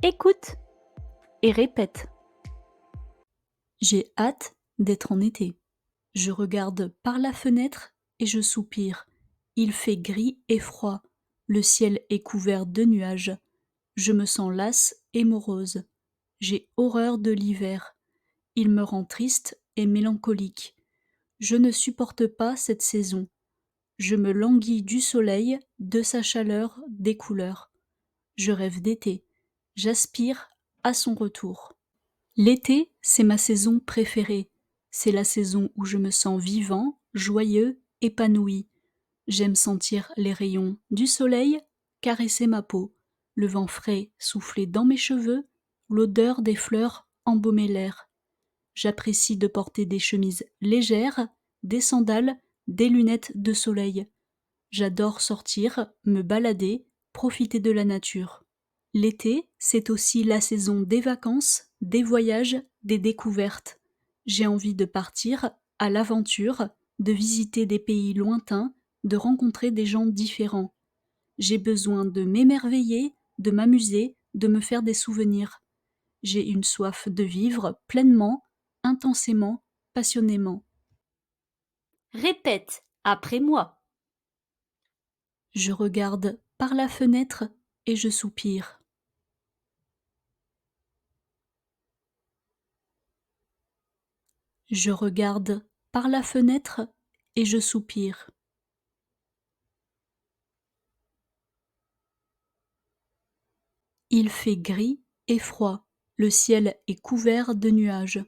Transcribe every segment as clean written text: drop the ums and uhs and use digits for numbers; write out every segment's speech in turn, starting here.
Écoute et répète. J'ai hâte d'être en été. Je regarde par la fenêtre et je soupire. Il fait gris et froid. Le ciel est couvert de nuages. Je me sens lasse et morose. J'ai horreur de l'hiver. Il me rend triste et mélancolique. Je ne supporte pas cette saison. Je me languis du soleil, de sa chaleur, des couleurs. Je rêve d'été. J'aspire à son retour. L'été, c'est ma saison préférée. C'est la saison où je me sens vivant, joyeux, épanoui. J'aime sentir les rayons du soleil caresser ma peau, le vent frais souffler dans mes cheveux, l'odeur des fleurs embaumer l'air. J'apprécie de porter des chemises légères, des sandales, des lunettes de soleil. J'adore sortir, me balader, profiter de la nature. L'été, c'est aussi la saison des vacances, des voyages, des découvertes. J'ai envie de partir à l'aventure, de visiter des pays lointains, de rencontrer des gens différents. J'ai besoin de m'émerveiller, de m'amuser, de me faire des souvenirs. J'ai une soif de vivre pleinement, intensément, passionnément. Répète après moi. Je regarde par la fenêtre et je soupire. Je regarde par la fenêtre et je soupire. Il fait gris et froid. Le ciel est couvert de nuages.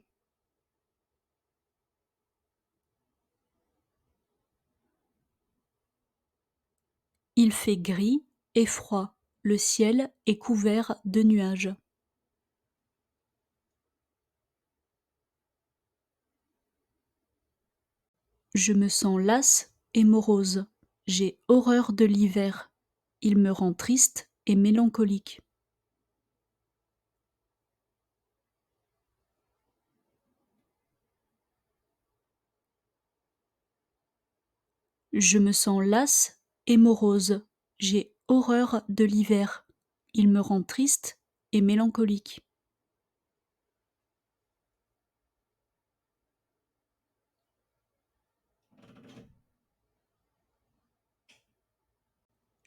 Il fait gris et froid. Le ciel est couvert de nuages. Je me sens lasse et morose. J'ai horreur de l'hiver. Il me rend triste et mélancolique. Je me sens lasse et morose. J'ai horreur de l'hiver. Il me rend triste et mélancolique.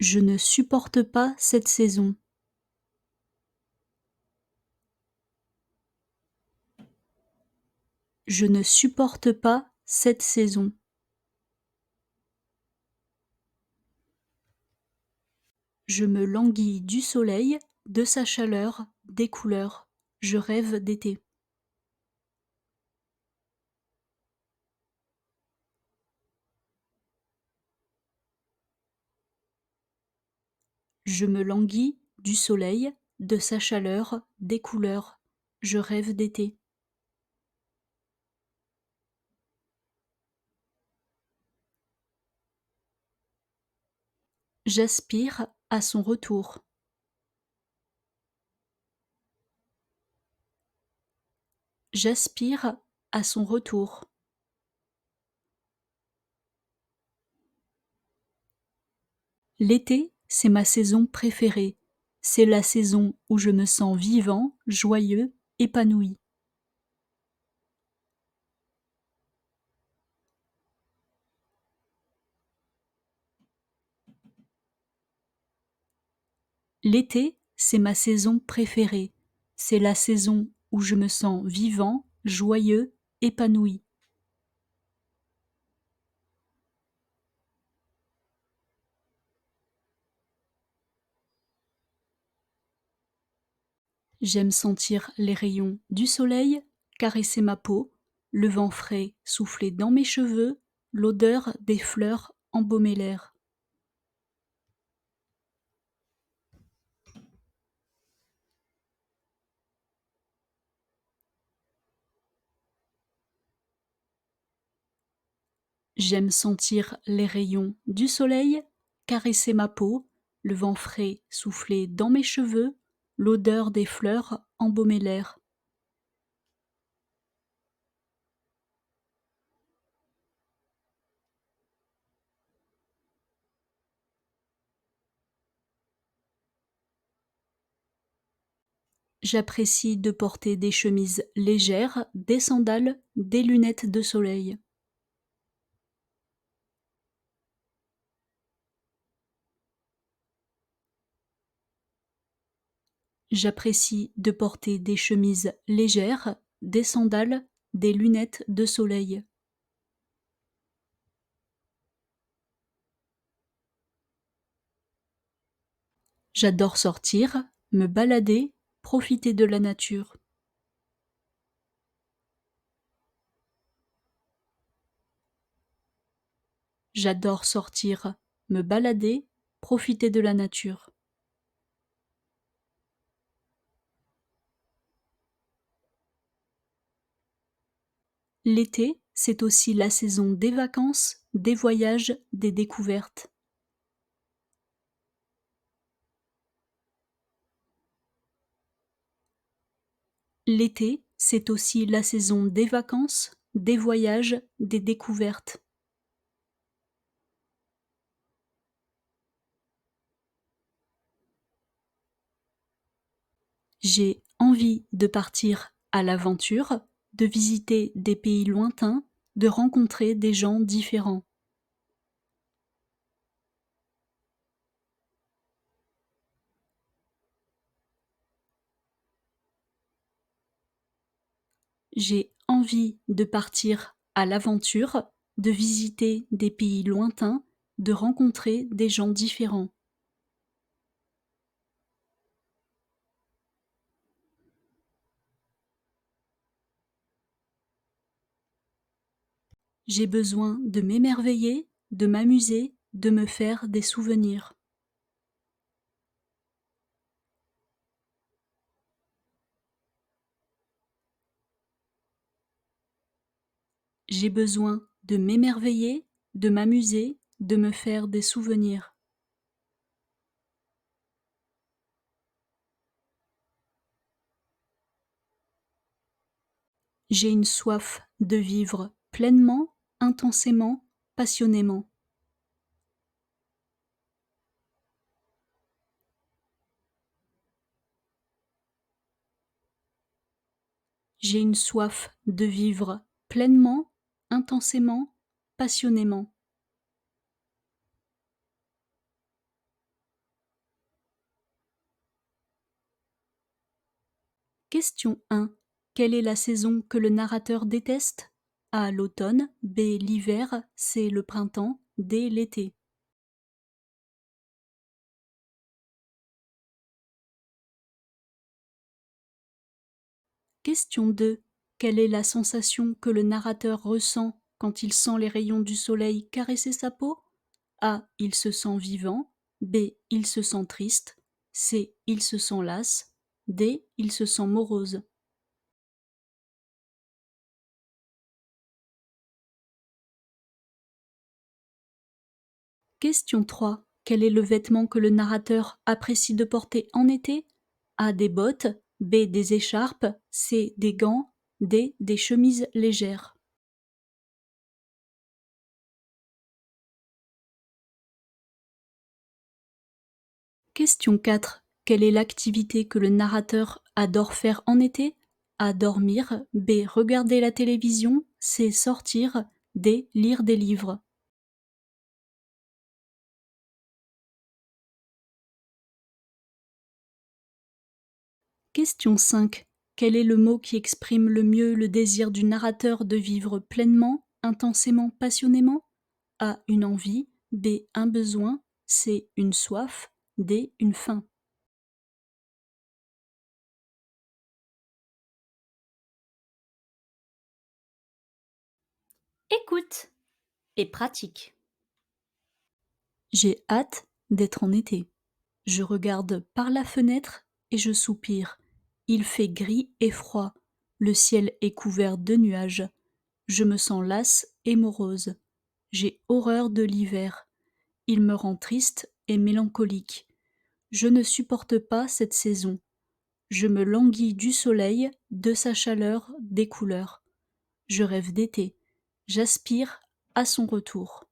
Je ne supporte pas cette saison. Je ne supporte pas cette saison. Je me languis du soleil, de sa chaleur, des couleurs. Je rêve d'été. Je me languis du soleil, de sa chaleur, des couleurs. Je rêve d'été. J'aspire à son retour. J'aspire à son retour. L'été, c'est ma saison préférée. C'est la saison où je me sens vivant, joyeux, épanoui. L'été, c'est ma saison préférée. C'est la saison où je me sens vivant, joyeux, épanoui. J'aime sentir les rayons du soleil caresser ma peau, le vent frais souffler dans mes cheveux, l'odeur des fleurs embaumer l'air. J'aime sentir les rayons du soleil caresser ma peau, le vent frais souffler dans mes cheveux, l'odeur des fleurs embaumer l'air. J'apprécie de porter des chemises légères, des sandales, des lunettes de soleil. J'apprécie de porter des chemises légères, des sandales, des lunettes de soleil. J'adore sortir, me balader, profiter de la nature. J'adore sortir, me balader, profiter de la nature. L'été, c'est aussi la saison des vacances, des voyages, des découvertes. L'été, c'est aussi la saison des vacances, des voyages, des découvertes. J'ai envie de partir à l'aventure, de visiter des pays lointains, de rencontrer des gens différents. J'ai envie de partir à l'aventure, de visiter des pays lointains, de rencontrer des gens différents. J'ai besoin de m'émerveiller, de m'amuser, de me faire des souvenirs. J'ai besoin de m'émerveiller, de m'amuser, de me faire des souvenirs. J'ai une soif de vivre pleinement, intensément, passionnément. J'ai une soif de vivre pleinement, intensément, passionnément. Question 1. Quelle est la saison que le narrateur déteste? A. L'automne. B. L'hiver. C. Le printemps. D. L'été. Question 2. Quelle est la sensation que le narrateur ressent quand il sent les rayons du soleil caresser sa peau? A. Il se sent vivant. B. Il se sent triste. C. Il se sent las. D. Il se sent morose. Question 3. Quel est le vêtement que le narrateur apprécie de porter en été? A. Des bottes. B. Des écharpes. C. Des gants. D. Des chemises légères. Question 4. Quelle est l'activité que le narrateur adore faire en été? A. Dormir. B. Regarder la télévision. C. Sortir. D. Lire des livres. Question 5. Quel est le mot qui exprime le mieux le désir du narrateur de vivre pleinement, intensément, passionnément? A. Une envie. B. Un besoin. C. Une soif. D. Une faim. Écoute et pratique. J'ai hâte d'être en été. Je regarde par la fenêtre et je soupire. Il fait gris et froid. Le ciel est couvert de nuages. Je me sens lasse et morose. J'ai horreur de l'hiver. Il me rend triste et mélancolique. Je ne supporte pas cette saison. Je me languis du soleil, de sa chaleur, des couleurs. Je rêve d'été. J'aspire à son retour.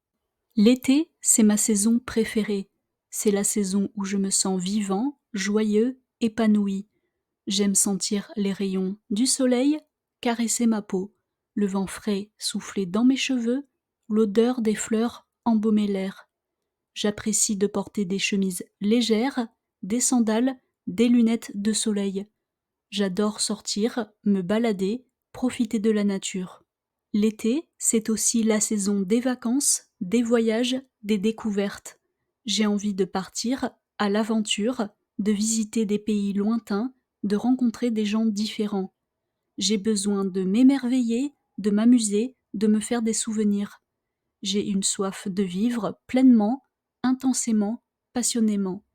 L'été, c'est ma saison préférée. C'est la saison où je me sens vivant, joyeux, épanoui. J'aime sentir les rayons du soleil caresser ma peau, le vent frais souffler dans mes cheveux, l'odeur des fleurs embaumer l'air. J'apprécie de porter des chemises légères, des sandales, des lunettes de soleil. J'adore sortir, me balader, profiter de la nature. L'été, c'est aussi la saison des vacances, des voyages, des découvertes. J'ai envie de partir à l'aventure, de visiter des pays lointains, de rencontrer des gens différents. J'ai besoin de m'émerveiller, de m'amuser, de me faire des souvenirs. J'ai une soif de vivre pleinement, intensément, passionnément.